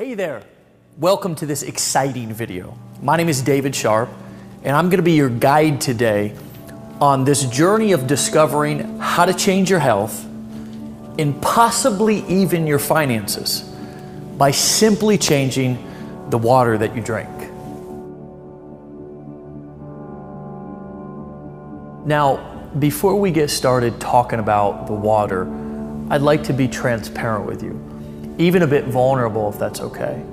Hey there, welcome to this exciting video. My name is David Sharp, and I'm gonna be your guide today on this journey of discovering how to change your health and possibly even your finances by simply changing the water that you drink. Now, before we get started talking about the water, I'd like to be transparent with you, even a bit vulnerable if that's okay.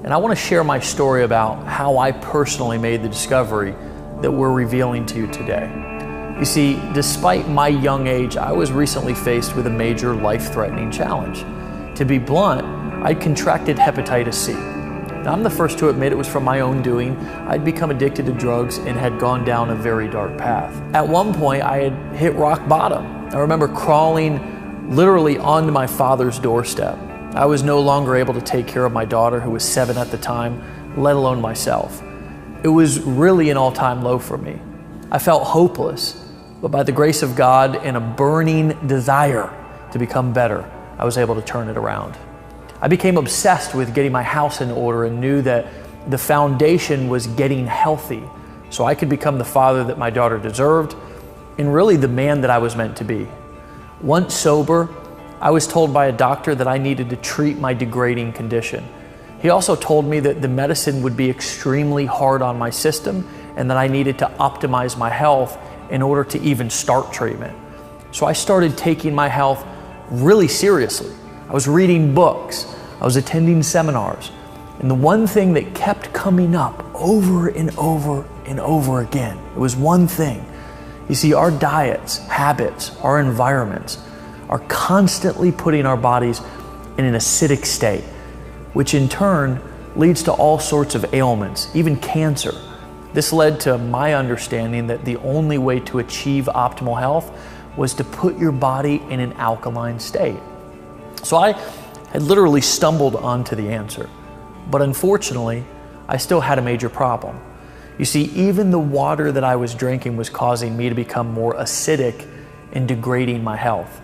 And I want to share my story about how I personally made the discovery that we're revealing to you today. You see, despite my young age, I was recently faced with a major life-threatening challenge. To be blunt, I'd contracted hepatitis C. Now, I'm the first to admit it was from my own doing. I'd become addicted to drugs and had gone down a very dark path. At one point, I had hit rock bottom. I remember crawling literally onto my father's doorstep. I was no longer able to take care of my daughter, who was 7 at the time, let alone myself. It was really an all-time low for me. I felt hopeless, but by the grace of God and a burning desire to become better, I was able to turn it around. I became obsessed with getting my house in order and knew that the foundation was getting healthy so I could become the father that my daughter deserved and really the man that I was meant to be. Once sober, I was told by a doctor that I needed to treat my degrading condition. He also told me that the medicine would be extremely hard on my system and that I needed to optimize my health in order to even start treatment. So I started taking my health really seriously. I was reading books, I was attending seminars, and the one thing that kept coming up over and over and over again, it was one thing. You see, our diets, habits, our environments are constantly putting our bodies in an acidic state, which in turn leads to all sorts of ailments, even cancer. This led to my understanding that the only way to achieve optimal health was to put your body in an alkaline state. So I had literally stumbled onto the answer, but unfortunately, I still had a major problem. You see, even the water that I was drinking was causing me to become more acidic and degrading my health.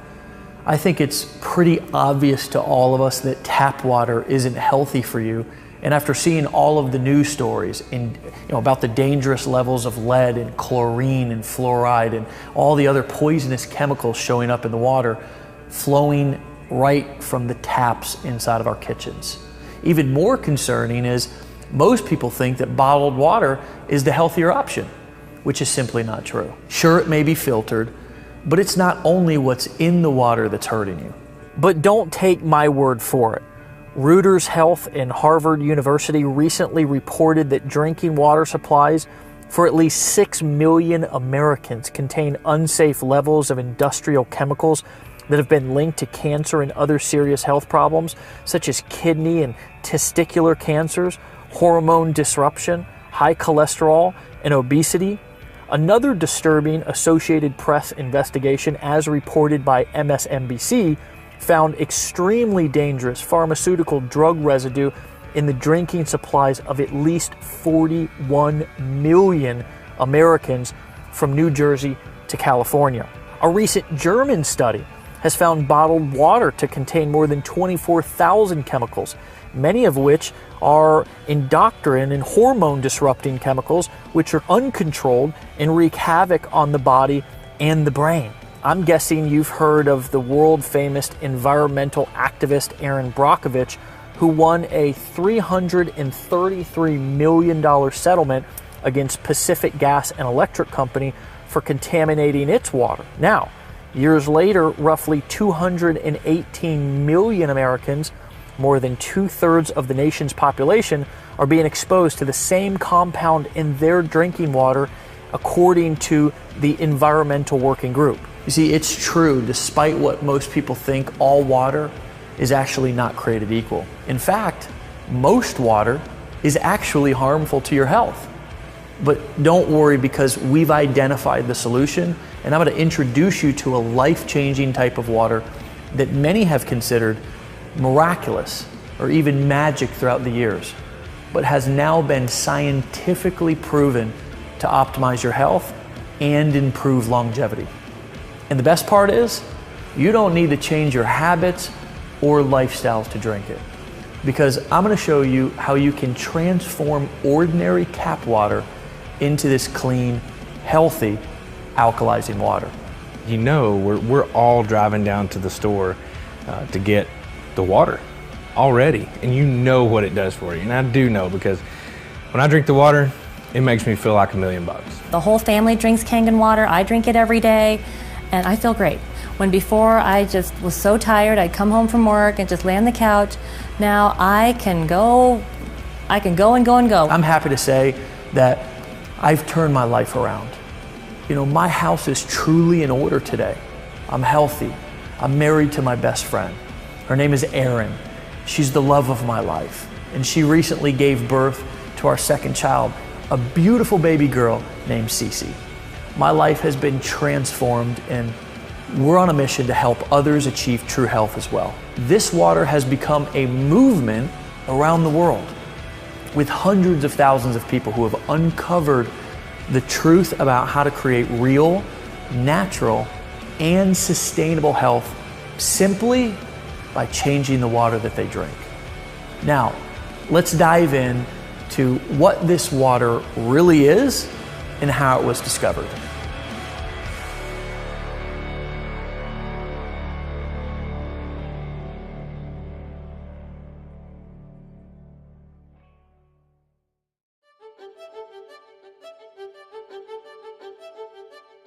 I think it's pretty obvious to all of us that tap water isn't healthy for you. And after seeing all of the news stories about the dangerous levels of lead and chlorine and fluoride and all the other poisonous chemicals showing up in the water, flowing right from the taps inside of our kitchens. Even more concerning is most people think that bottled water is the healthier option, which is simply not true. Sure, it may be filtered, but it's not only what's in the water that's hurting you. But don't take my word for it. Reuters Health and Harvard University recently reported that drinking water supplies for at least 6 million Americans contain unsafe levels of industrial chemicals that have been linked to cancer and other serious health problems, such as kidney and testicular cancers, hormone disruption, high cholesterol, and obesity. Another disturbing Associated Press investigation, as reported by MSNBC, found extremely dangerous pharmaceutical drug residue in the drinking supplies of at least 41 million Americans from New Jersey to California. A recent German study has found bottled water to contain more than 24,000 chemicals, many of which are endocrine and hormone disrupting chemicals, which are uncontrolled and wreak havoc on the body and the brain. I'm guessing you've heard of the world famous environmental activist Erin Brockovich, who won a $333 million settlement against Pacific Gas and Electric Company for contaminating its water. Now, years later, roughly 218 million Americans, more than 2/3 of the nation's population, are being exposed to the same compound in their drinking water, according to the Environmental Working Group. You see, it's true, despite what most people think, all water is actually not created equal. In fact, most water is actually harmful to your health. But don't worry, because we've identified the solution, and I'm going to introduce you to a life-changing type of water that many have considered miraculous or even magic throughout the years, but has now been scientifically proven to optimize your health and improve longevity. And the best part is, you don't need to change your habits or lifestyles to drink it. because I'm going to show you how you can transform ordinary tap water into this clean, healthy, alkalizing water. You know, we're all driving down to the store to get the water already, and you know what it does for you. And I do know, because when I drink the water, it makes me feel like $1 million. The whole family drinks Kangen water. I drink it every day, and I feel great. When before I just was so tired, I'd come home from work and just lay on the couch. Now I can go and go and go. I'm happy to say that I've turned my life around. You know, my house is truly in order today. I'm healthy. I'm married to my best friend. Her name is Erin. She's the love of my life. And she recently gave birth to our second child, a beautiful baby girl named Cece. My life has been transformed, and we're on a mission to help others achieve true health as well. This water has become a movement around the world, with hundreds of thousands of people who have uncovered the truth about how to create real, natural, and sustainable health simply by changing the water that they drink. Now, let's dive in to what this water really is and how it was discovered.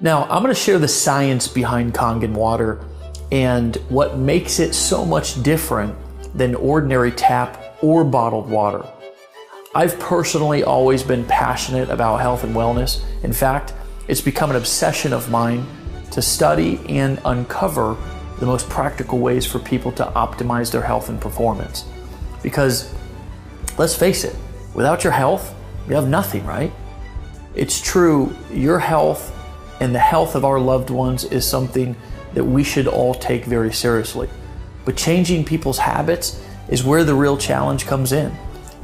Now, I'm going to share the science behind Kangen water and what makes it so much different than ordinary tap or bottled water. I've personally always been passionate about health and wellness. In fact, it's become an obsession of mine to study and uncover the most practical ways for people to optimize their health and performance. Because let's face it, without your health, you have nothing, right? It's true, your health and the health of our loved ones is something that we should all take very seriously. But changing people's habits is where the real challenge comes in.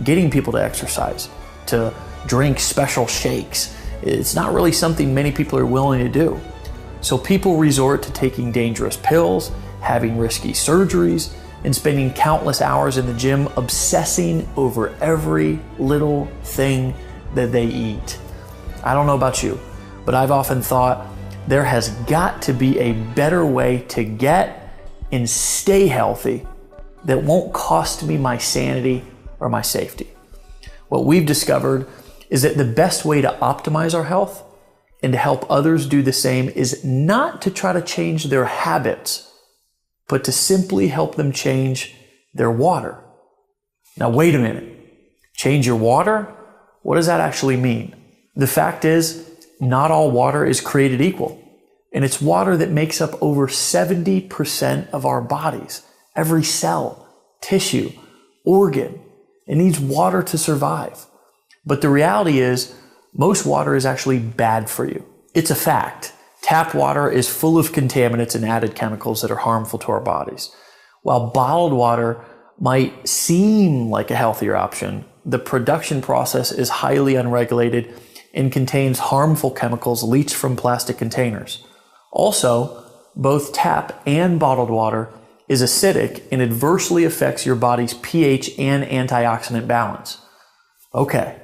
Getting people to exercise, to drink special shakes, it's not really something many people are willing to do. So people resort to taking dangerous pills, having risky surgeries, and spending countless hours in the gym obsessing over every little thing that they eat. I don't know about you, but I've often thought there has got to be a better way to get and stay healthy that won't cost me my sanity or my safety. What we've discovered is that the best way to optimize our health and to help others do the same is not to try to change their habits, but to simply help them change their water. Now, wait a minute. Change your water? What does that actually mean? The fact is, not all water is created equal. And it's water that makes up over 70% of our bodies. Every cell, tissue, organ, it needs water to survive. But the reality is, most water is actually bad for you. It's a fact. Tap water is full of contaminants and added chemicals that are harmful to our bodies. While bottled water might seem like a healthier option, the production process is highly unregulated and contains harmful chemicals leached from plastic containers. Also, both tap and bottled water is acidic and adversely affects your body's pH and antioxidant balance. Okay,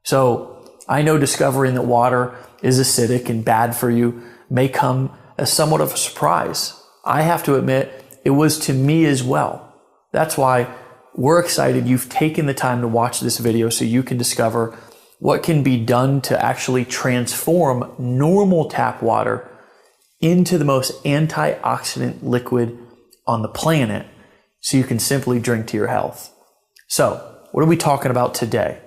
so I know discovering that water is acidic and bad for you may come as somewhat of a surprise. I have to admit, it was to me as well. That's why we're excited you've taken the time to watch this video so you can discover what can be done to actually transform normal tap water into the most antioxidant liquid on the planet so you can simply drink to your health. So, what are we talking about today?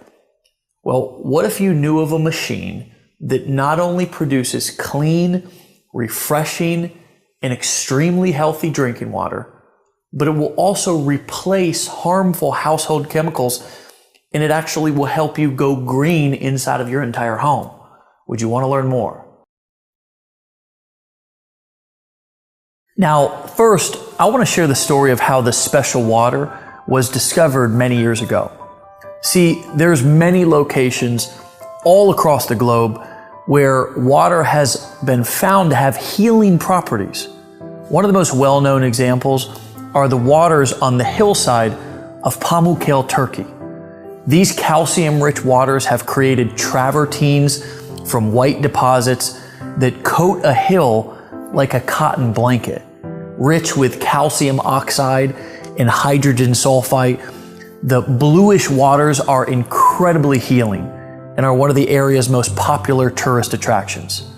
Well, what if you knew of a machine that not only produces clean, refreshing, and extremely healthy drinking water, but it will also replace harmful household chemicals, and it actually will help you go green inside of your entire home? Would you want to learn more? Now, first, I want to share the story of how this special water was discovered many years ago. See, there's many locations all across the globe where water has been found to have healing properties. One of the most well-known examples are the waters on the hillside of Pamukkale, Turkey. These calcium-rich waters have created travertines from white deposits that coat a hill like a cotton blanket, rich with calcium oxide and hydrogen sulfite. The bluish waters are incredibly healing and are one of the area's most popular tourist attractions.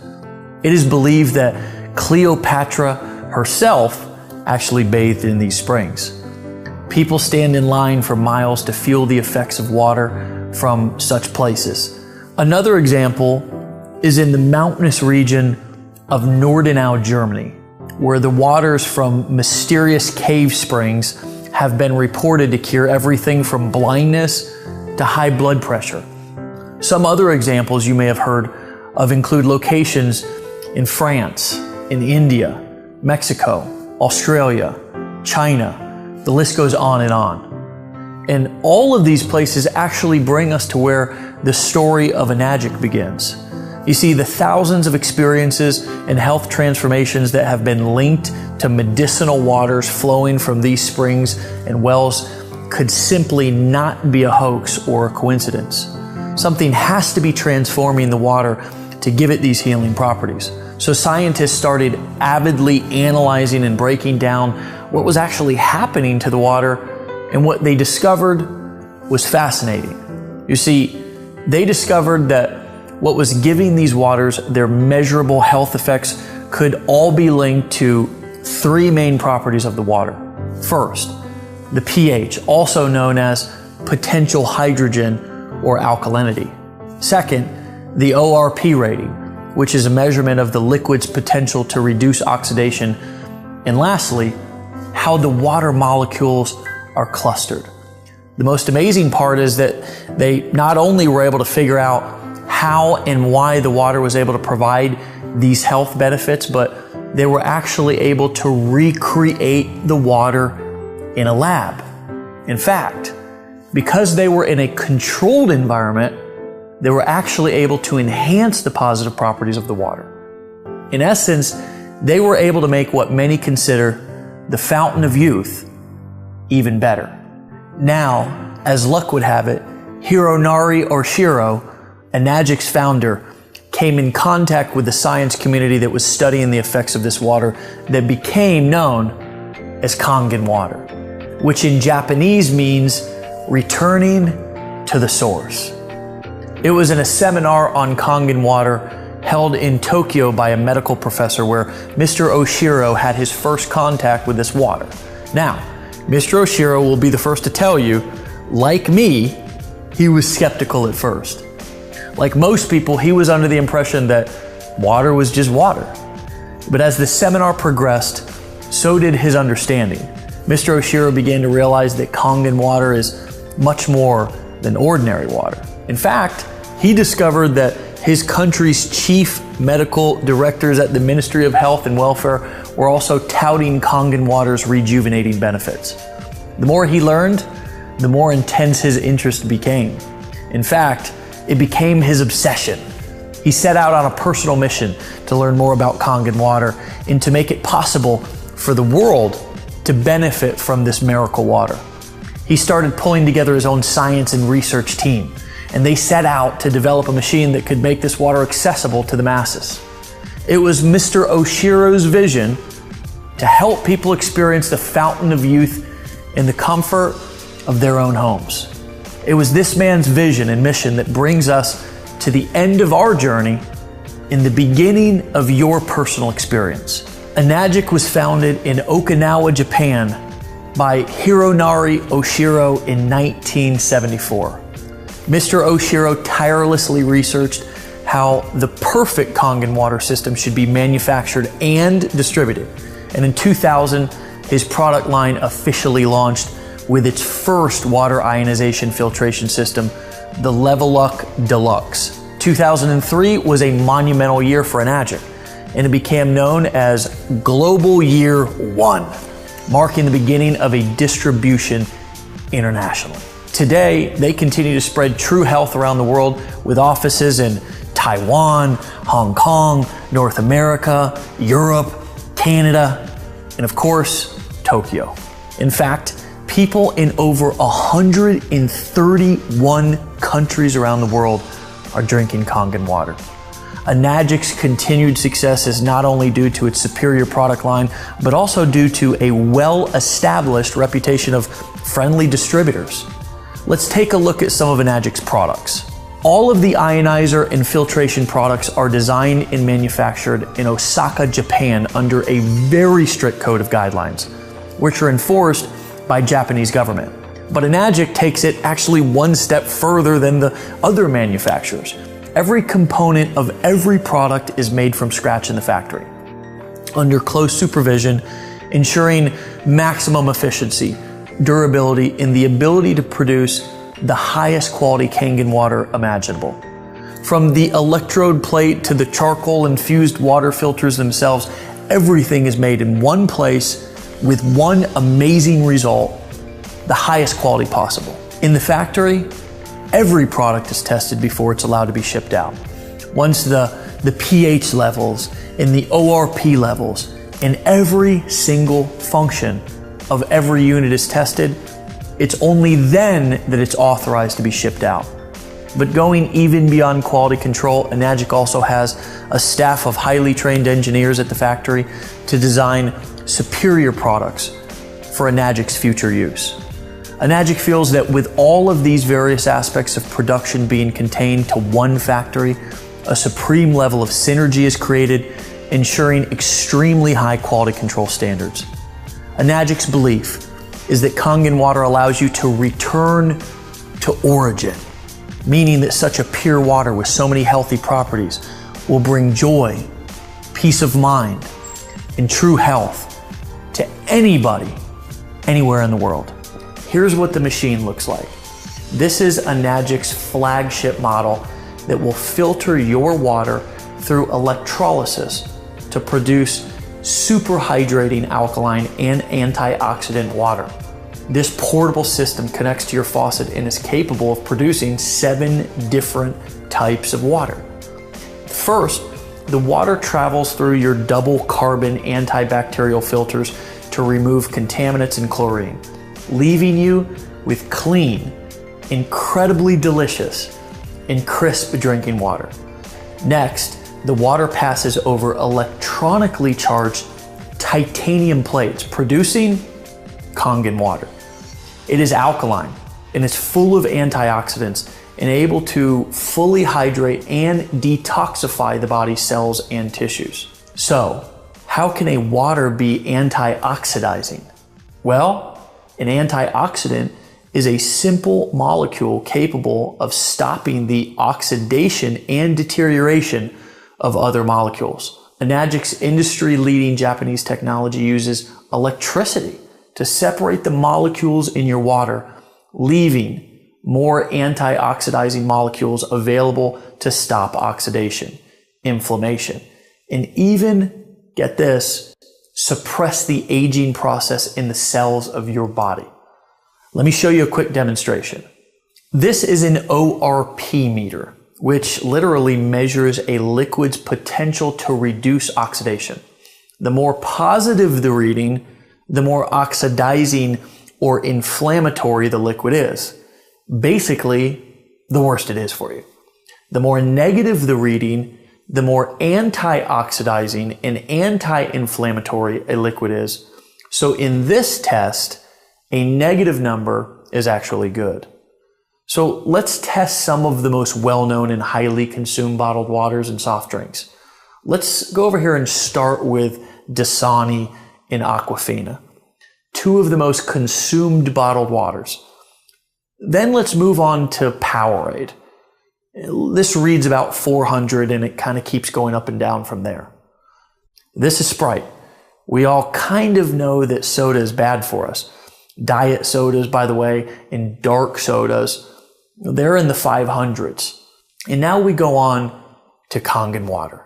It is believed that Cleopatra herself actually bathed in these springs. People stand in line for miles to feel the effects of water from such places. Another example is in the mountainous region of Nordenau, Germany, where the waters from mysterious cave springs have been reported to cure everything from blindness to high blood pressure. Some other examples you may have heard of include locations in France, in India, Mexico, Australia, China. The list goes on and on. And all of these places actually bring us to where the story of Enagic begins. You see, the thousands of experiences and health transformations that have been linked to medicinal waters flowing from these springs and wells could simply not be a hoax or a coincidence. Something has to be transforming the water to give it these healing properties. So scientists started avidly analyzing and breaking down what was actually happening to the water, and what they discovered was fascinating. You see, they discovered that what was giving these waters their measurable health effects could all be linked to three main properties of the water. First, the pH, also known as potential hydrogen or alkalinity. Second, the ORP rating, which is a measurement of the liquid's potential to reduce oxidation. And lastly, how the water molecules are clustered. The most amazing part is that they not only were able to figure out how and why the water was able to provide these health benefits, but they were actually able to recreate the water in a lab. In fact, because they were in a controlled environment, they were actually able to enhance the positive properties of the water. In essence, they were able to make what many consider the fountain of youth even better. Now, as luck would have it, Hironari Oshiro, Enagic's founder, came in contact with the science community that was studying the effects of this water that became known as Kangen Water, which in Japanese means returning to the source. It was in a seminar on Kangen Water held in Tokyo by a medical professor where Mr. Oshiro had his first contact with this water. Now, Mr. Oshiro will be the first to tell you, like me, he was skeptical at first. Like most people, he was under the impression that water was just water. But as the seminar progressed, so did his understanding. Mr. Oshiro began to realize that Kangen water is much more than ordinary water. In fact, he discovered that his country's chief medical directors at the Ministry of Health and Welfare were also touting Kangen water's rejuvenating benefits. The more he learned, the more intense his interest became. In fact, it became his obsession. He set out on a personal mission to learn more about Kangen water and to make it possible for the world to benefit from this miracle water. He started pulling together his own science and research team, and they set out to develop a machine that could make this water accessible to the masses. It was Mr. Oshiro's vision to help people experience the fountain of youth in the comfort of their own homes. It was this man's vision and mission that brings us to the end of our journey in the beginning of your personal experience. Enagic was founded in Okinawa, Japan by Hironari Oshiro in 1974. Mr. Oshiro tirelessly researched how the perfect Kangen water system should be manufactured and distributed. And in 2000, his product line officially launched with its first water ionization filtration system, the Leveluck Deluxe. 2003 was a monumental year for Enagic, and it became known as Global Year 1, marking the beginning of a distribution internationally. Today, they continue to spread true health around the world with offices in Taiwan, Hong Kong, North America, Europe, Canada, and of course, Tokyo. In fact, People in over 131 countries around the world are drinking Kangen water. Enagic's continued success is not only due to its superior product line, but also due to a well-established reputation of friendly distributors. Let's take a look at some of Enagic's products. All of the ionizer and filtration products are designed and manufactured in Osaka, Japan under a very strict code of guidelines, which are enforced by Japanese government. But Enagic takes it actually one step further than the other manufacturers. Every component of every product is made from scratch in the factory, under close supervision, ensuring maximum efficiency, durability, and the ability to produce the highest quality Kangen water imaginable. From the electrode plate to the charcoal infused water filters themselves, everything is made in one place with one amazing result, the highest quality possible. In the factory, every product is tested before it's allowed to be shipped out. Once the pH levels and the ORP levels and every single function of every unit is tested, it's only then that it's authorized to be shipped out. But going even beyond quality control, Enagic also has a staff of highly trained engineers at the factory to design superior products for Enagic's future use. Enagic feels that with all of these various aspects of production being contained to one factory, a supreme level of synergy is created, ensuring extremely high quality control standards. Enagic's belief is that Kangen water allows you to return to origin, meaning that such a pure water with so many healthy properties will bring joy, peace of mind, and true health to anybody, anywhere in the world. Here's what the machine looks like. This is Enagic's flagship model that will filter your water through electrolysis to produce super hydrating alkaline and antioxidant water. This portable system connects to your faucet and is capable of producing 7 different types of water. First, the water travels through your double carbon antibacterial filters to remove contaminants and chlorine, leaving you with clean, incredibly delicious, and crisp drinking water. Next, the water passes over electronically charged titanium plates, producing Kangen water. It is alkaline and is full of antioxidants and able to fully hydrate and detoxify the body's cells and tissues. So, how can a water be antioxidizing? Well, an antioxidant is a simple molecule capable of stopping the oxidation and deterioration of other molecules. Enagic's industry-leading Japanese technology uses electricity to separate the molecules in your water, leaving more antioxidizing molecules available to stop oxidation, inflammation, and even, get this, suppress the aging process in the cells of your body. Let me show you a quick demonstration. This is an ORP meter, which literally measures a liquid's potential to reduce oxidation. The more positive the reading, the more oxidizing or inflammatory the liquid is. Basically, the worse it is for you. The more negative the reading, the more antioxidizing and anti-inflammatory a liquid is. So in this test, a negative number is actually good. So let's test some of the most well-known and highly consumed bottled waters and soft drinks. Let's go over here and start with Dasani and Aquafina, 2 of the most consumed bottled waters. Then let's move on to Powerade. This reads about 400 and it kind of keeps going up and down from there. This is Sprite. We all kind of know that soda is bad for us. Diet sodas, by the way, and dark sodas, they're in the 500s. And now we go on to Kangen water.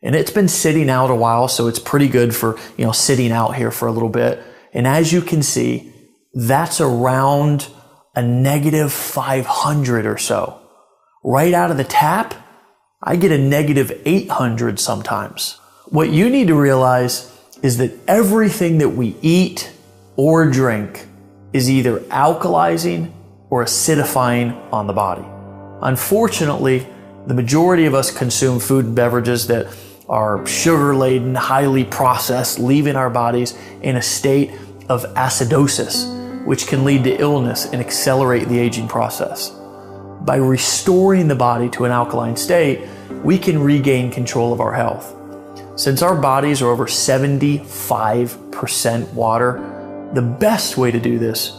And it's been sitting out a while, so it's pretty good for, sitting out here for a little bit. And as you can see, that's around a negative 500 or so. Right out of the tap, I get a negative 800 sometimes. What you need to realize is that everything that we eat or drink is either alkalizing or acidifying on the body. Unfortunately, the majority of us consume food and beverages that are sugar-laden, highly processed, leaving our bodies in a state of acidosis, which can lead to illness and accelerate the aging process. By restoring the body to an alkaline state, we can regain control of our health. Since our bodies are over 75% water, the best way to do this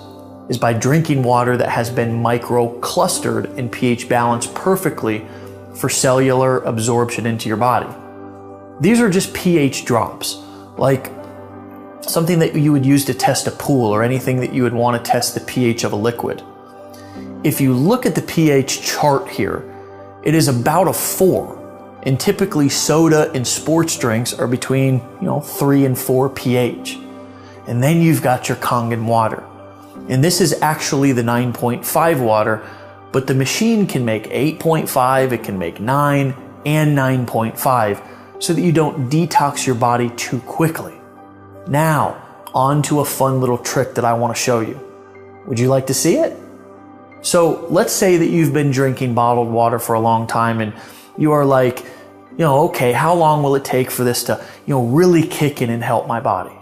is by drinking water that has been micro-clustered and pH balanced perfectly for cellular absorption into your body. These are just pH drops, like something that you would use to test a pool or anything that you would want to test the pH of a liquid. If you look at the pH chart here, it is about a 4, and typically soda and sports drinks are between 3 and 4 pH. And then you've got your Kangen water. And this is actually the 9.5 water, but the machine can make 8.5, it can make 9 and 9.5, so that you don't detox your body too quickly. Now, on to a fun little trick that I want to show you. Would you like to see it? So let's say that you've been drinking bottled water for a long time and you are like, okay, how long will it take for this to, really kick in and help my body?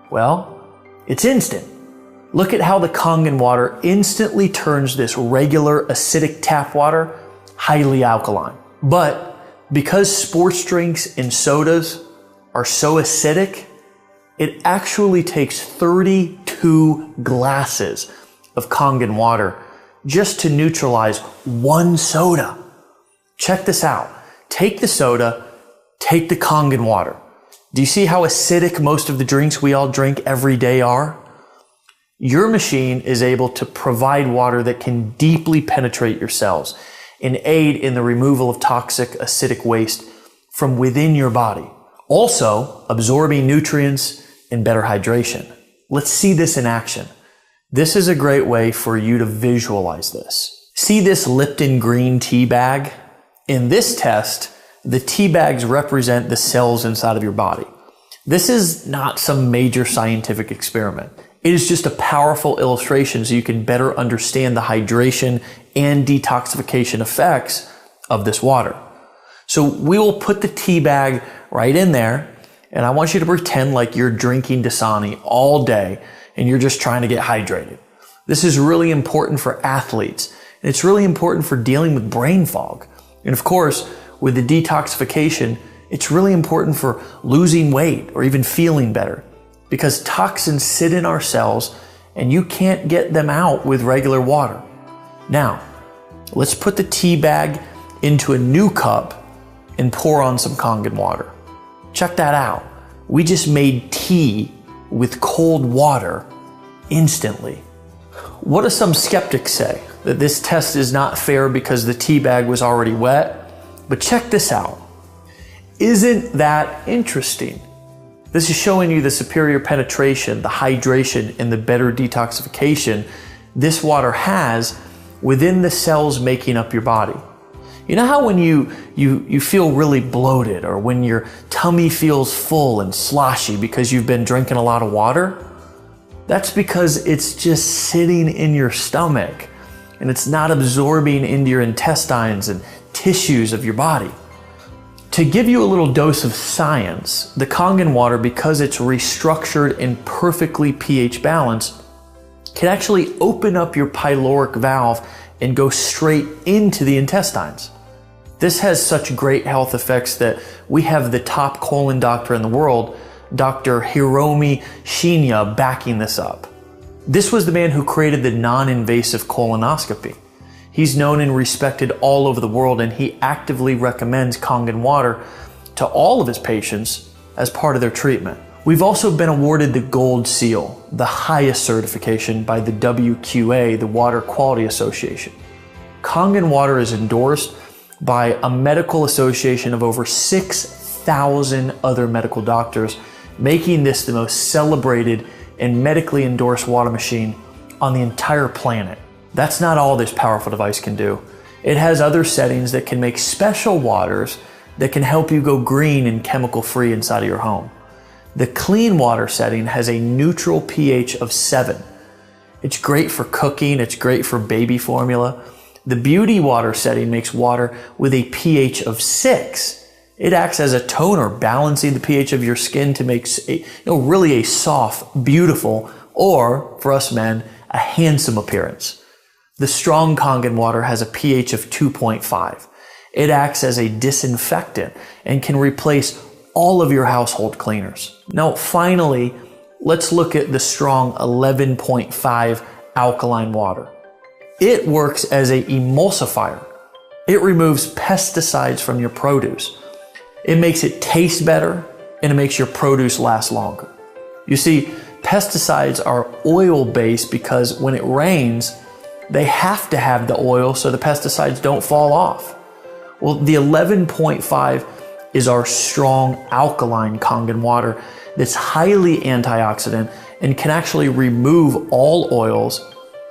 Well, it's instant. Look at how the Kangen water instantly turns this regular acidic tap water highly alkaline. But because sports drinks and sodas are so acidic, it actually takes 32 glasses of Kangen water just to neutralize one soda. Check this out. Take the soda, take the Kangen water. Do you see how acidic most of the drinks we all drink every day are? Your machine is able to provide water that can deeply penetrate your cells and aid in the removal of toxic acidic waste from within your body, also absorbing nutrients and better hydration. Let's see this in action. This is a great way for you to visualize this. See this Lipton green tea bag? In this test, the tea bags represent the cells inside of your body. This is not some major scientific experiment. It is just a powerful illustration so you can better understand the hydration and detoxification effects of this water. So we will put the tea bag right in there, and I want you to pretend like you're drinking Dasani all day and you're just trying to get hydrated. This is really important for athletes, and it's really important for dealing with brain fog. And of course, with the detoxification, it's really important for losing weight or even feeling better, because toxins sit in our cells and you can't get them out with regular water. Now, let's put the tea bag into a new cup and pour on some Kangen water. Check that out. We just made tea with cold water instantly. What do some skeptics say? That this test is not fair because the tea bag was already wet? But check this out. Isn't that interesting? This is showing you the superior penetration, the hydration, and the better detoxification this water has within the cells making up your body. You know how when you feel really bloated, or when your tummy feels full and sloshy because you've been drinking a lot of water? That's because it's just sitting in your stomach and it's not absorbing into your intestines and tissues of your body. To give you a little dose of science, the Kangen water, because it's restructured and perfectly pH balanced, can actually open up your pyloric valve and go straight into the intestines. This has such great health effects that we have the top colon doctor in the world, Dr. Hiromi Shinya, backing this up. This was the man who created the non-invasive colonoscopy. He's known and respected all over the world, and he actively recommends Kangen water to all of his patients as part of their treatment. We've also been awarded the Gold Seal, the highest certification by the WQA, the Water Quality Association. Kangen water is endorsed by a medical association of over 6,000 other medical doctors, making this the most celebrated and medically endorsed water machine on the entire planet. That's not all this powerful device can do. It has other settings that can make special waters that can help you go green and chemical free inside of your home. The clean water setting has a neutral pH of 7. It's great for cooking, it's great for baby formula. The beauty water setting makes water with a pH of 6. It acts as a toner, balancing the pH of your skin to make really a soft, beautiful, or for us men, a handsome appearance. The strong Kangen water has a pH of 2.5. It acts as a disinfectant and can replace all of your household cleaners. Now, finally, let's look at the strong 11.5 alkaline water. It works as an emulsifier. It removes pesticides from your produce. It makes it taste better, and it makes your produce last longer. You see, pesticides are oil-based because when it rains, they have to have the oil so the pesticides don't fall off. Well, the 11.5 is our strong alkaline Kangen water that's highly antioxidant and can actually remove all oils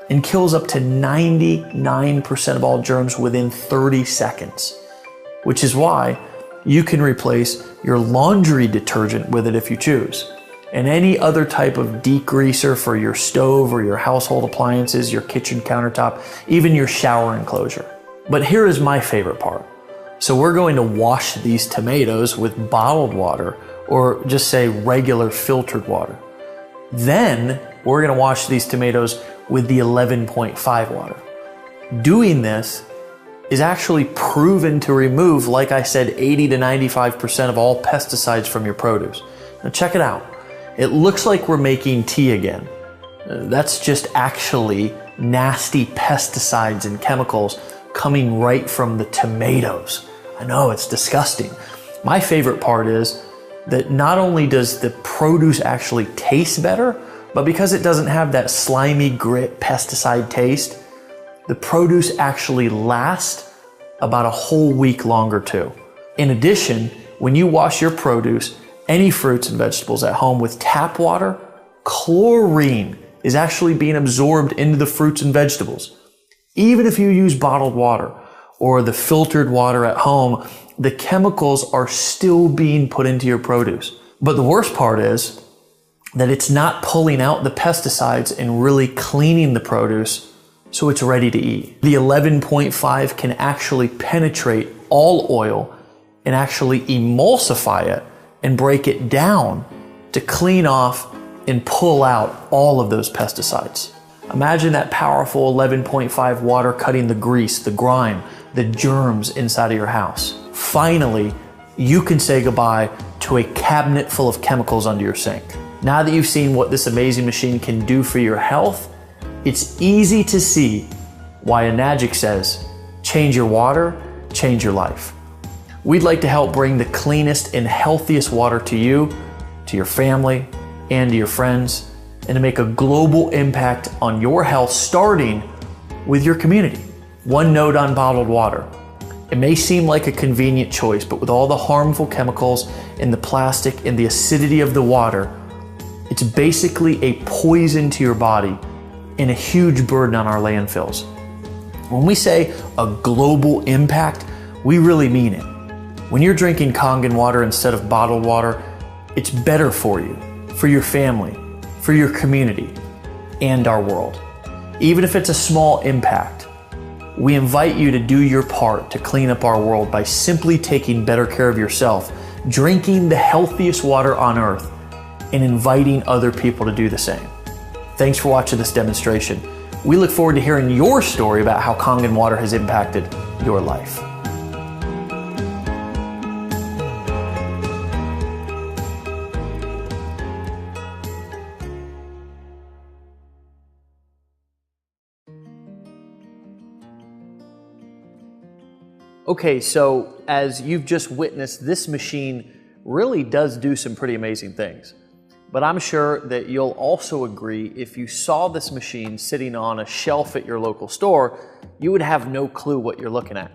and kills up to 99% of all germs within 30 seconds, which is why you can replace your laundry detergent with it if you choose, and any other type of degreaser for your stove or your household appliances, your kitchen countertop, even your shower enclosure. But here is my favorite part. So we're going to wash these tomatoes with bottled water, or just say regular filtered water. Then we're going to wash these tomatoes with the 11.5 water. Doing this is actually proven to remove, like I said, 80 to 95% of all pesticides from your produce. Now check it out. It looks like we're making tea again. That's just actually nasty pesticides and chemicals coming right from the tomatoes. I know, it's disgusting. My favorite part is that not only does the produce actually taste better, but because it doesn't have that slimy grit pesticide taste, the produce actually lasts about a whole week longer too. In addition, when you wash your produce, any fruits and vegetables at home with tap water, chlorine is actually being absorbed into the fruits and vegetables. Even if you use bottled water or the filtered water at home, the chemicals are still being put into your produce. But the worst part is that it's not pulling out the pesticides and really cleaning the produce so it's ready to eat. The 11.5 can actually penetrate all oil and actually emulsify it and break it down to clean off and pull out all of those pesticides. Imagine that powerful 11.5 water cutting the grease, the grime, the germs inside of your house. Finally, you can say goodbye to a cabinet full of chemicals under your sink. Now that you've seen what this amazing machine can do for your health, it's easy to see why Enagic says, change your water, change your life. We'd like to help bring the cleanest and healthiest water to you, to your family, and to your friends, and to make a global impact on your health, starting with your community. One note on bottled water. It may seem like a convenient choice, but with all the harmful chemicals and the plastic and the acidity of the water, it's basically a poison to your body and a huge burden on our landfills. When we say a global impact, we really mean it. When you're drinking Kangen water instead of bottled water, it's better for you, for your family, for your community, and our world. Even if it's a small impact, we invite you to do your part to clean up our world by simply taking better care of yourself, drinking the healthiest water on earth, and inviting other people to do the same. Thanks for watching this demonstration. We look forward to hearing your story about how Kangen water has impacted your life. Okay, so as you've just witnessed, this machine really does do some pretty amazing things. But I'm sure that you'll also agree, if you saw this machine sitting on a shelf at your local store, you would have no clue what you're looking at.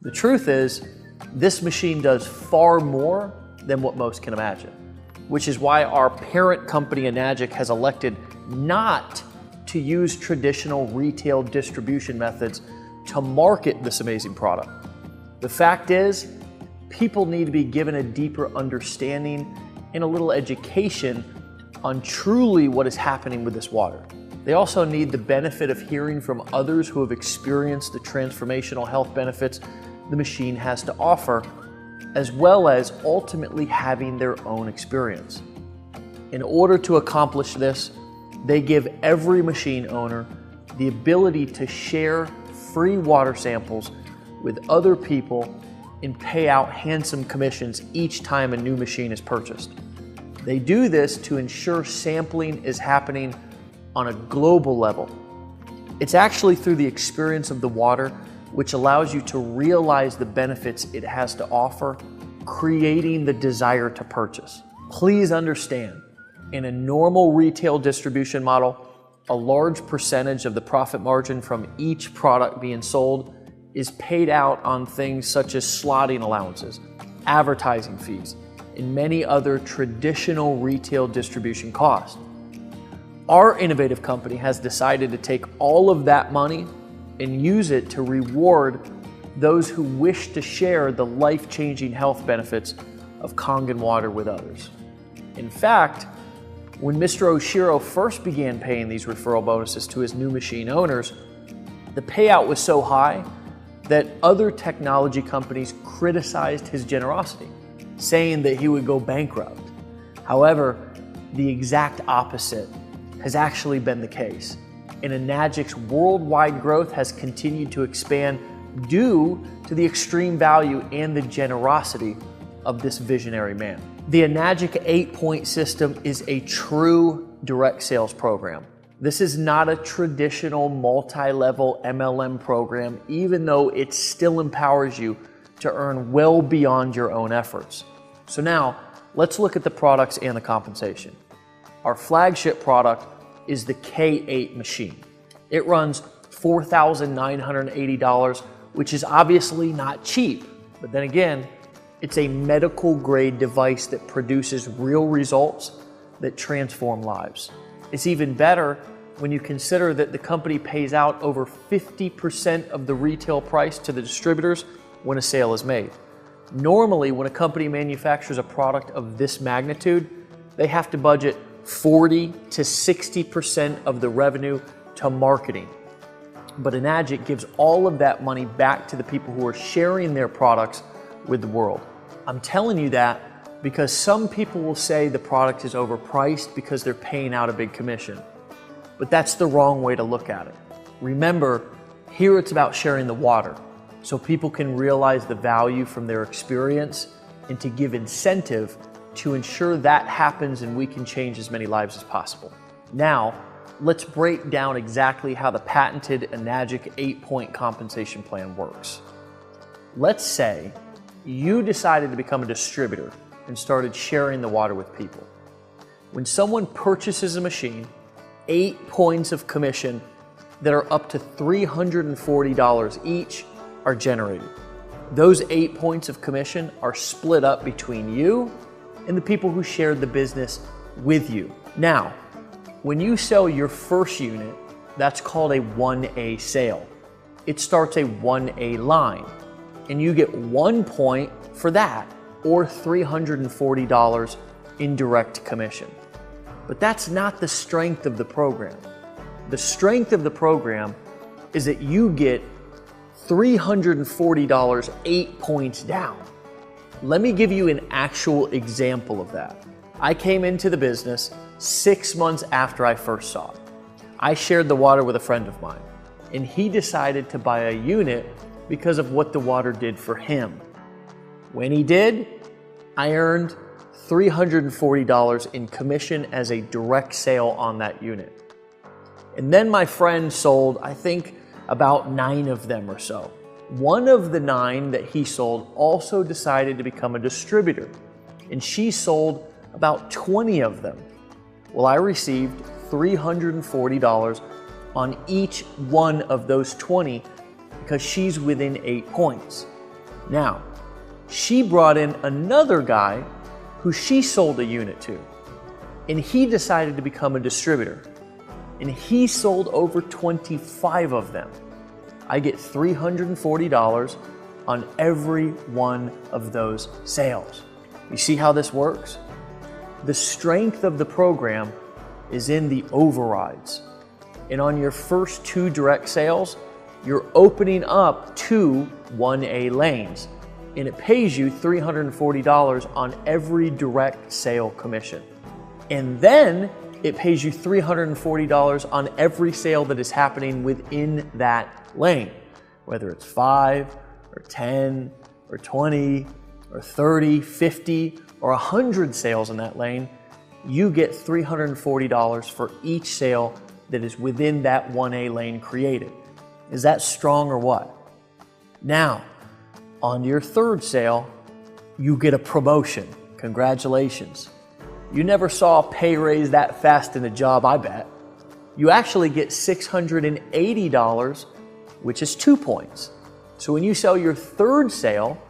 The truth is, this machine does far more than what most can imagine, which is why our parent company Enagic has elected not to use traditional retail distribution methods to market this amazing product. The fact is, people need to be given a deeper understanding and a little education on truly what is happening with this water. They also need the benefit of hearing from others who have experienced the transformational health benefits the machine has to offer, as well as ultimately having their own experience. In order to accomplish this, they give every machine owner the ability to share free water samples with other people and pay out handsome commissions each time a new machine is purchased. They do this to ensure sampling is happening on a global level. It's actually through the experience of the water which allows you to realize the benefits it has to offer, creating the desire to purchase. Please understand, in a normal retail distribution model, a large percentage of the profit margin from each product being sold is paid out on things such as slotting allowances, advertising fees, and many other traditional retail distribution costs. Our innovative company has decided to take all of that money and use it to reward those who wish to share the life-changing health benefits of Kangen Water with others. In fact, when Mr. Oshiro first began paying these referral bonuses to his new machine owners, the payout was so high that other technology companies criticized his generosity, saying that he would go bankrupt. However, the exact opposite has actually been the case, and Enagic's worldwide growth has continued to expand due to the extreme value and the generosity of this visionary man. The Enagic 8-point system is a true direct sales program. This is not a traditional multi-level MLM program, even though it still empowers you to earn well beyond your own efforts. So now, let's look at the products and the compensation. Our flagship product is the K8 machine. It runs $4,980, which is obviously not cheap, but then again, it's a medical grade device that produces real results that transform lives. It's even better when you consider that the company pays out over 50% of the retail price to the distributors when a sale is made. Normally, when a company manufactures a product of this magnitude, they have to budget 40 to 60% of the revenue to marketing. But Enagic gives all of that money back to the people who are sharing their products with the world. I'm telling you that because some people will say the product is overpriced because they're paying out a big commission. But that's the wrong way to look at it. Remember, here it's about sharing the water so people can realize the value from their experience and to give incentive to ensure that happens and we can change as many lives as possible. Now, let's break down exactly how the patented Enagic 8-point compensation plan works. Let's say you decided to become a distributor and started sharing the water with people. When someone purchases a machine, 8 points of commission that are up to $340 each are generated. Those 8 points of commission are split up between you and the people who shared the business with you. Now, when you sell your first unit, that's called a 1A sale. It starts a 1A line, and you get 1 point for that, or $340 in direct commission. But that's not the strength of the program. The strength of the program is that you get $340 8 points down. Let me give you an actual example of that. I came into the business 6 months after I first saw it. I shared the water with a friend of mine, and he decided to buy a unit because of what the water did for him. When he did, I earned $340 in commission as a direct sale on that unit. And then my friend sold, I think, about 9 of them or so. One of the 9 that he sold also decided to become a distributor, and she sold about 20 of them. Well, I received $340 on each one of those 20 because she's within 8 points. Now, she brought in another guy who she sold a unit to, and he decided to become a distributor, and he sold over 25 of them. I get $340 on every one of those sales. You see how this works? The strength of the program is in the overrides. And on your first 2 direct sales, you're opening up 2 1A lanes. And it pays you $340 on every direct sale commission. And then it pays you $340 on every sale that is happening within that lane, whether it's 5 or 10 or 20 or 30, 50 or 100 sales in that lane. You get $340 for each sale that is within that 1A lane created. Is that strong or what? Now, on your 3rd sale, you get a promotion. Congratulations. You never saw a pay raise that fast in a job, I bet. You actually get $680, which is 2 points. So when you sell your 3rd sale,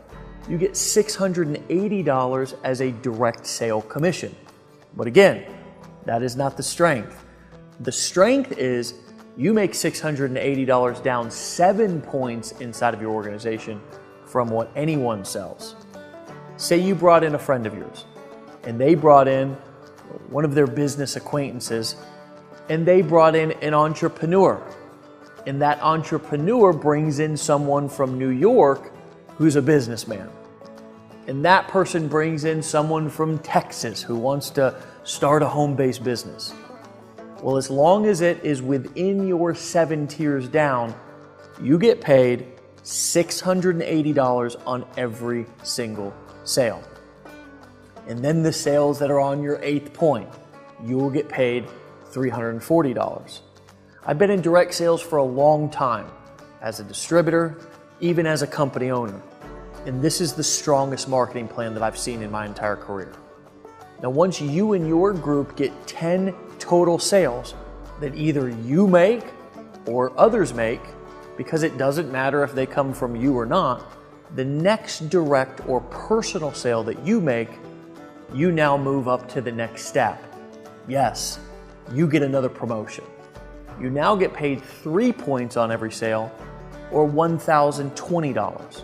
you get $680 as a direct sale commission. But again, that is not the strength. The strength is you make $680 down 7 points inside of your organization from what anyone sells. Say you brought in a friend of yours, and they brought in one of their business acquaintances, and they brought in an entrepreneur. And that entrepreneur brings in someone from New York who's a businessman. And that person brings in someone from Texas who wants to start a home-based business. Well, as long as it is within your 7 tiers down, you get paid $680 on every single sale. And then the sales that are on your 8th point, you will get paid $340. I've been in direct sales for a long time, as a distributor, even as a company owner. And this is the strongest marketing plan that I've seen in my entire career. Now, once you and your group get 10 total sales that either you make or others make, because it doesn't matter if they come from you or not, the next direct or personal sale that you make, you now move up to the next step. Yes, you get another promotion. You now get paid 3 points on every sale, or $1,020.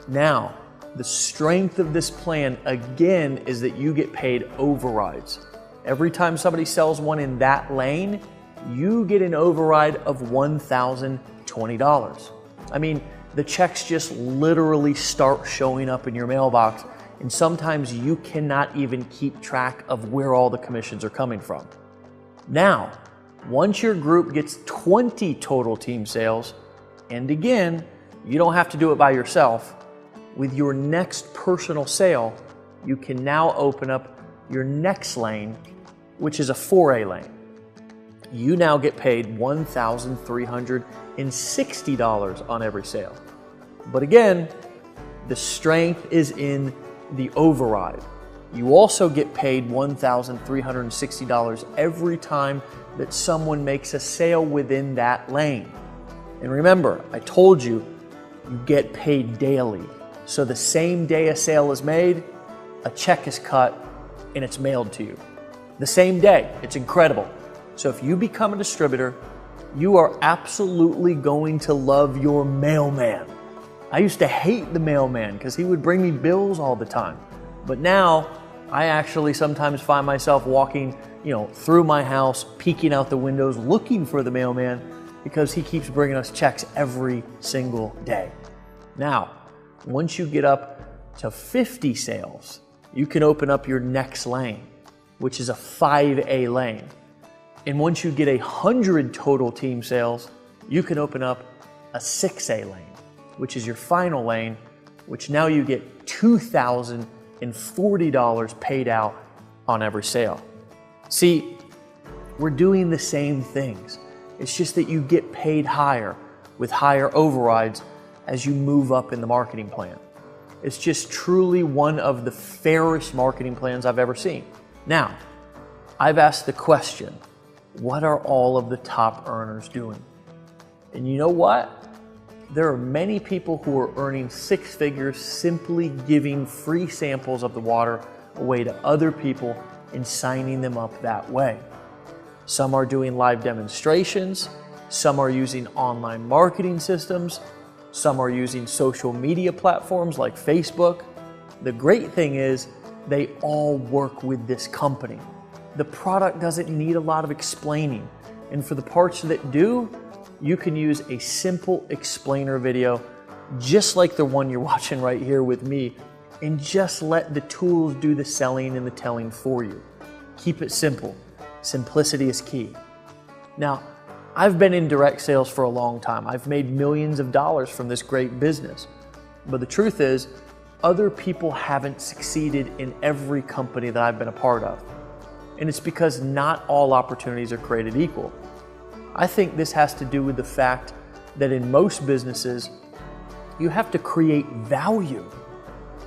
Now, the strength of this plan, again, is that you get paid overrides. Every time somebody sells one in that lane, you get an override of $1,020. I mean, the checks just literally start showing up in your mailbox, and sometimes you cannot even keep track of where all the commissions are coming from. Now, once your group gets 20 total team sales, and again, you don't have to do it by yourself, with your next personal sale, you can now open up your next lane, which is a 4A lane. You now get paid $1,360 on every sale. But again, the strength is in the override. You also get paid $1,360 every time that someone makes a sale within that lane. And remember, I told you, you get paid daily. So the same day a sale is made, a check is cut and it's mailed to you. The same day. It's incredible. So if you become a distributor, you are absolutely going to love your mailman. I used to hate the mailman because he would bring me bills all the time. But now I actually sometimes find myself walking, through my house, peeking out the windows, looking for the mailman because he keeps bringing us checks every single day. Now, once you get up to 50 sales, you can open up your next lane, which is a 5A lane. And once you get 100 total team sales, you can open up a 6A lane, which is your final lane, which now you get $2,040 paid out on every sale. See, we're doing the same things. It's just that you get paid higher with higher overrides as you move up in the marketing plan. It's just truly one of the fairest marketing plans I've ever seen. Now, I've asked the question, what are all of the top earners doing? And you know what? There are many people who are earning 6 figures simply giving free samples of the water away to other people and signing them up that way. Some are doing live demonstrations, some are using online marketing systems, some are using social media platforms like Facebook. The great thing is they all work with this company. The product doesn't need a lot of explaining. And for the parts that do, you can use a simple explainer video, just like the one you're watching right here with me, and just let the tools do the selling and the telling for you. Keep it simple. Simplicity is key. Now, I've been in direct sales for a long time. I've made millions of dollars from this great business. But the truth is, other people haven't succeeded in every company that I've been a part of. And it's because not all opportunities are created equal. I think this has to do with the fact that in most businesses, you have to create value.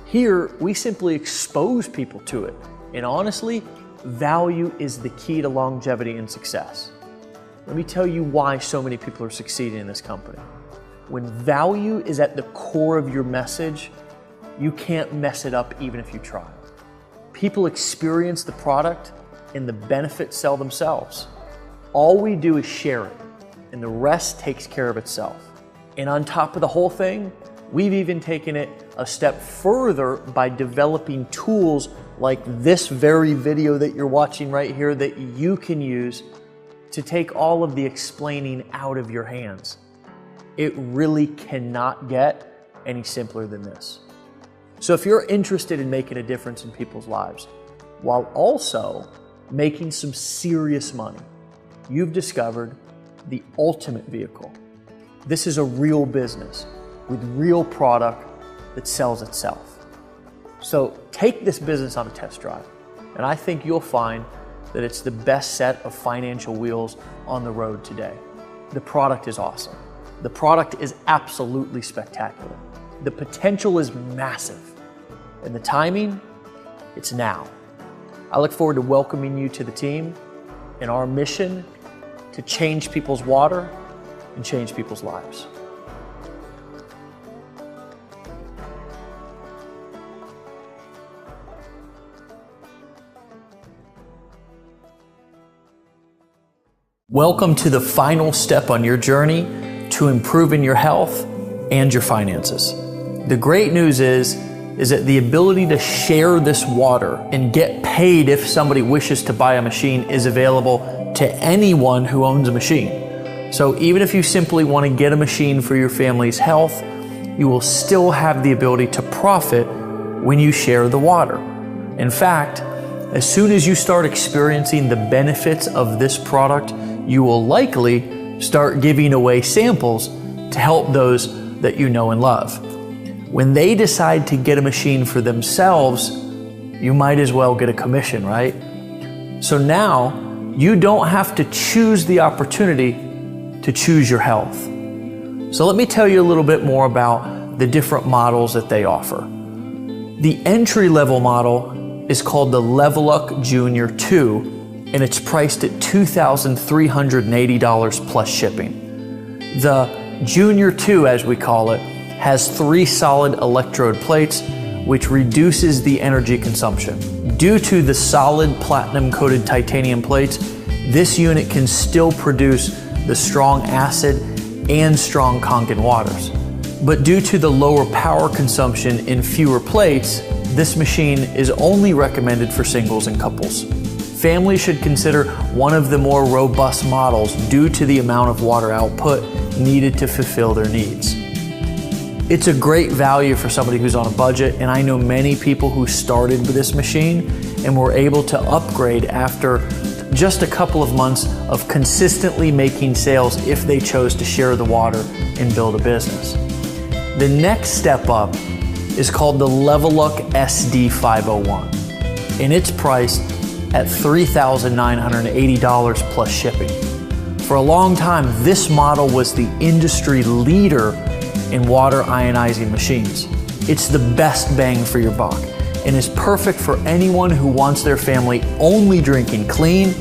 Here, we simply expose people to it. And honestly, value is the key to longevity and success. Let me tell you why so many people are succeeding in this company. When value is at the core of your message, you can't mess it up even if you try. People experience the product and the benefits sell themselves. All we do is share it, and the rest takes care of itself. And on top of the whole thing, we've even taken it a step further by developing tools like this very video that you're watching right here that you can use to take all of the explaining out of your hands. It really cannot get any simpler than this. So if you're interested in making a difference in people's lives, while also making some serious money, you've discovered the ultimate vehicle. This is a real business with real product that sells itself. So take this business on a test drive, and I think you'll find that it's the best set of financial wheels on the road today. The product is awesome. The product is absolutely spectacular. The potential is massive. And the timing, it's now. I look forward to welcoming you to the team and our mission to change people's water and change people's lives. Welcome to the final step on your journey to improving your health and your finances. The great news is that the ability to share this water and get paid if somebody wishes to buy a machine is available to anyone who owns a machine. So even if you simply want to get a machine for your family's health, you will still have the ability to profit when you share the water. In fact, as soon as you start experiencing the benefits of this product, you will likely start giving away samples to help those that you know and love. When they decide to get a machine for themselves, you might as well get a commission, right? So now you don't have to choose the opportunity to choose your health. So let me tell you a little bit more about the different models that they offer. The entry-level model is called the Level Up Junior 2, and it's priced at $2,380 plus shipping. The Junior 2, as we call it, has 3 solid electrode plates, which reduces the energy consumption. Due to the solid platinum-coated titanium plates, this unit can still produce the strong acid and strong Kangen waters. But due to the lower power consumption in fewer plates, this machine is only recommended for singles and couples. Families should consider one of the more robust models due to the amount of water output needed to fulfill their needs. It's a great value for somebody who's on a budget, and I know many people who started with this machine and were able to upgrade after just a couple of months of consistently making sales if they chose to share the water and build a business. The next step up is called the Level Up SD501, and it's priced at $3,980 plus shipping. For a long time, this model was the industry leader in water ionizing machines. It's the best bang for your buck and is perfect for anyone who wants their family only drinking clean,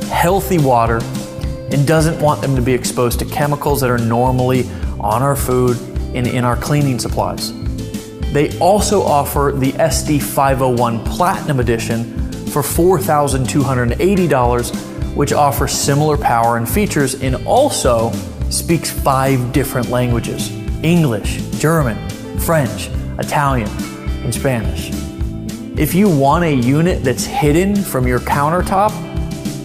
healthy water and doesn't want them to be exposed to chemicals that are normally on our food and in our cleaning supplies. They also offer the SD501 Platinum Edition for $4,280, which offers similar power and features and also speaks 5 different languages: English, German, French, Italian, and Spanish. If you want a unit that's hidden from your countertop,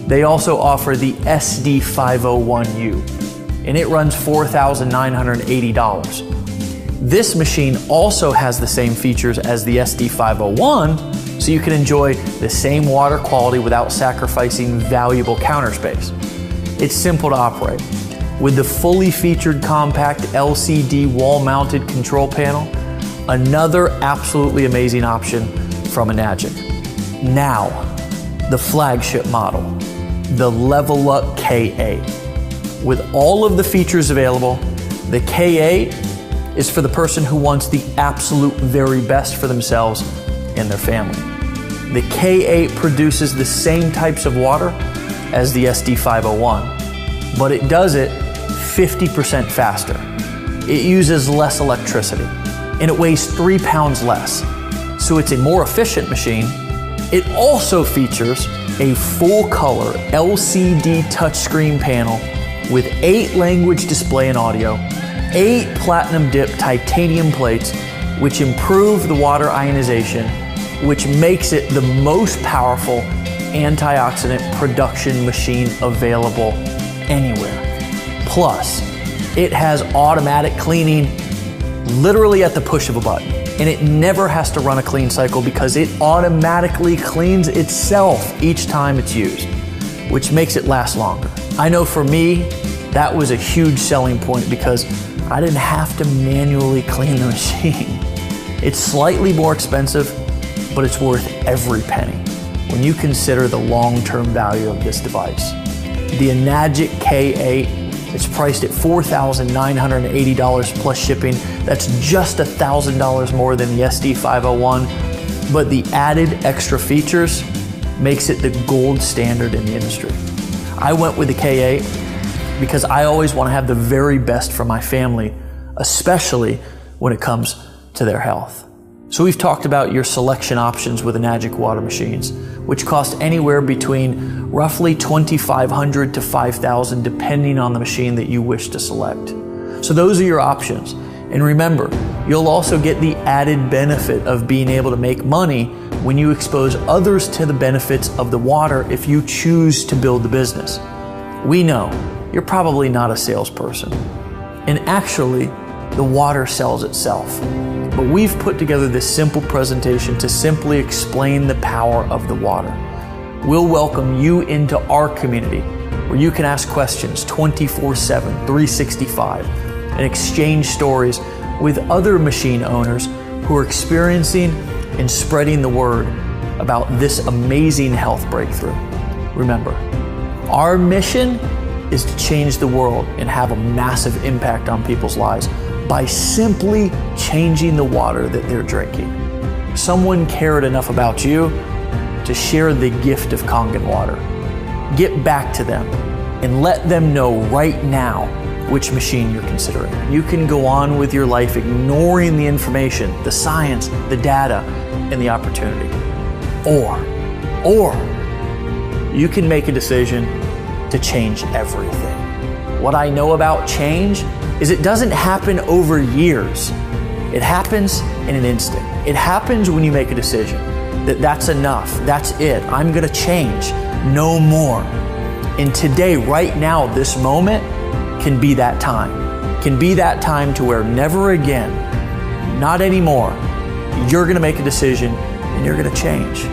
They also offer the SD501U, and it runs $4,980. This machine also has the same features as the SD501, so you can enjoy the same water quality without sacrificing valuable counter space. It's simple to operate. With the fully featured compact LCD wall-mounted control panel, another absolutely amazing option from Enagic. Now, the flagship model, the Level Up K8. With all of the features available, the K8 is for the person who wants the absolute very best for themselves and their family. The K8 produces the same types of water as the SD501, but it does it 50% faster. It uses less electricity, and it weighs 3 pounds less. So it's a more efficient machine. It also features a full-color LCD touchscreen panel with 8 language display and audio, 8 platinum dip titanium plates, which improve the water ionization, which makes it the most powerful antioxidant production machine available anywhere. Plus, it has automatic cleaning literally at the push of a button, and it never has to run a clean cycle because it automatically cleans itself each time it's used, which makes it last longer. I know for me, that was a huge selling point because I didn't have to manually clean the machine. It's slightly more expensive, but it's worth every penny when you consider the long-term value of this device. The Enagic K8, it's priced at $4,980 plus shipping. That's just $1,000 more than the SD501, but the added extra features makes it the gold standard in the industry. I went with the K8 because I always want to have the very best for my family, especially when it comes to their health. So we've talked about your selection options with Enagic water machines, which cost anywhere between roughly $2,500 to $5,000 depending on the machine that you wish to select. So those are your options. And remember, you'll also get the added benefit of being able to make money when you expose others to the benefits of the water if you choose to build the business. We know you're probably not a salesperson, and actually, the water sells itself. But we've put together this simple presentation to simply explain the power of the water. We'll welcome you into our community where you can ask questions 24/7, 365, and exchange stories with other machine owners who are experiencing and spreading the word about this amazing health breakthrough. Remember, our mission is to change the world and have a massive impact on people's lives by simply changing the water that they're drinking. Someone cared enough about you to share the gift of Kangen Water. Get back to them and let them know right now which machine you're considering. You can go on with your life ignoring the information, the science, the data, and the opportunity. Or you can make a decision to change everything. What I know about change is it doesn't happen over years. It happens in an instant. It happens when you make a decision that that's enough, that's it, I'm gonna change, no more. And today, right now, this moment can be that time. Can be that time to where never again, not anymore, you're gonna make a decision and you're gonna change.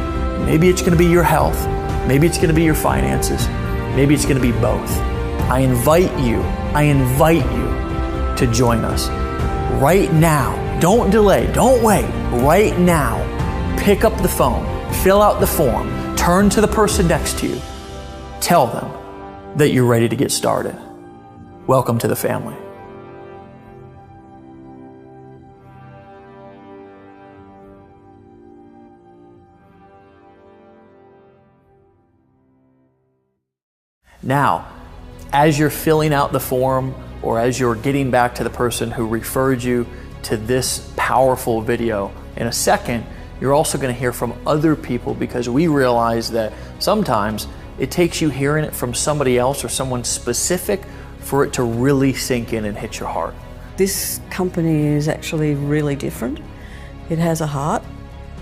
Maybe it's gonna be your health, maybe it's gonna be your finances, maybe it's gonna be both. I invite you to join us right now. Don't delay, don't wait, right now. Pick up the phone, fill out the form, turn to the person next to you, tell them that you're ready to get started. Welcome to the family. Now, as you're filling out the form or as you're getting back to the person who referred you to this powerful video, in a second, you're also going to hear from other people because we realize that sometimes it takes you hearing it from somebody else or someone specific for it to really sink in and hit your heart. This company is actually really different. It has a heart.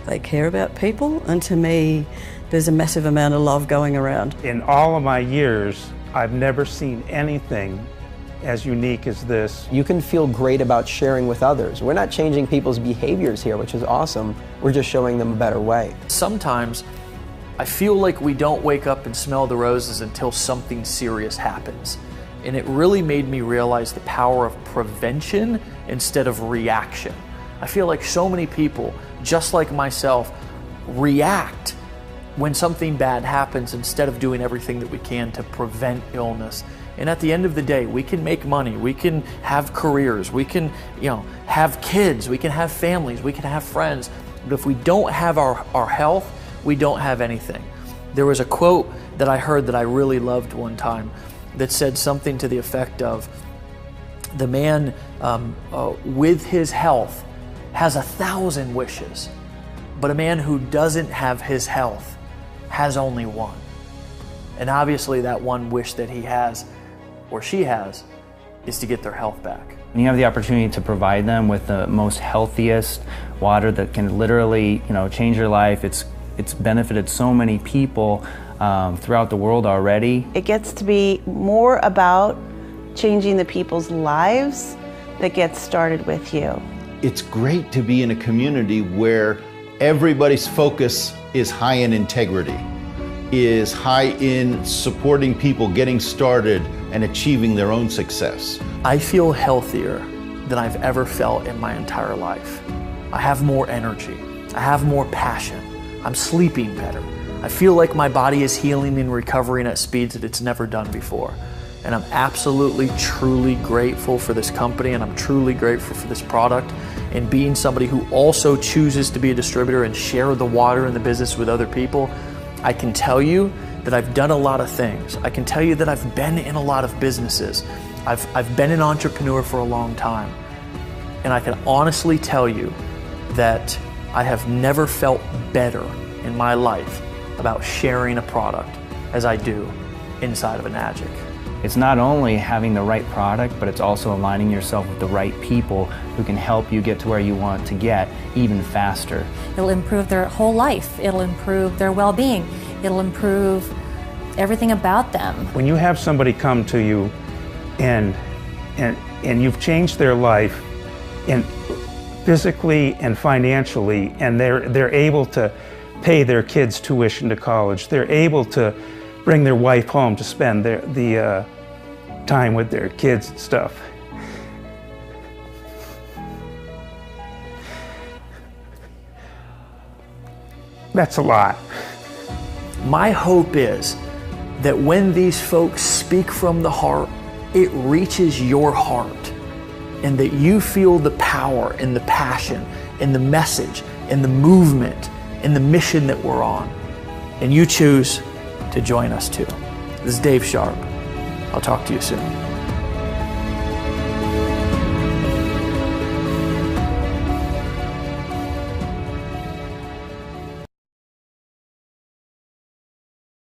They care about people, and to me, there's a massive amount of love going around. In all of my years, I've never seen anything as unique as this. You can feel great about sharing with others. We're not changing people's behaviors here, which is awesome. We're just showing them a better way. Sometimes I feel like we don't wake up and smell the roses until something serious happens. And it really made me realize the power of prevention instead of reaction. I feel like so many people, just like myself, react when something bad happens instead of doing everything that we can to prevent illness. And at the end of the day, we can make money, we can have careers, we can, have kids, we can have families, we can have friends. But if we don't have our health, we don't have anything. There was a quote that I heard that I really loved one time that said something to the effect of, the man with his health has 1,000 wishes, but a man who doesn't have his health has only one. And obviously that one wish that he has, or she has, is to get their health back. And you have the opportunity to provide them with the most healthiest water that can literally, change their life. It's benefited so many people throughout the world already. It gets to be more about changing the people's lives that gets started with you. It's great to be in a community where everybody's focus is high in integrity, is high in supporting people getting started and achieving their own success. I feel healthier than I've ever felt in my entire life. I have more energy. I have more passion. I'm sleeping better. I feel like my body is healing and recovering at speeds that it's never done before. And I'm absolutely, truly grateful for this company, and I'm truly grateful for this product, and being somebody who also chooses to be a distributor and share the water and the business with other people. I can tell you that I've done a lot of things. I can tell you that I've been in a lot of businesses. I've been an entrepreneur for a long time. And I can honestly tell you that I have never felt better in my life about sharing a product as I do inside of Enagic. It's not only having the right product, but it's also aligning yourself with the right people who can help you get to where you want to get even faster. It'll improve their whole life. It'll improve their well-being. It'll improve everything about them. When you have somebody come to you and you've changed their life and physically and financially, and they're able to pay their kids' tuition to college, they're able to bring their wife home to spend the time with their kids and stuff. That's a lot. My hope is that when these folks speak from the heart, it reaches your heart, and that you feel the power and the passion and the message and the movement and the mission that we're on, and you choose to join us too. This is Dave Sharp. I'll talk to you soon.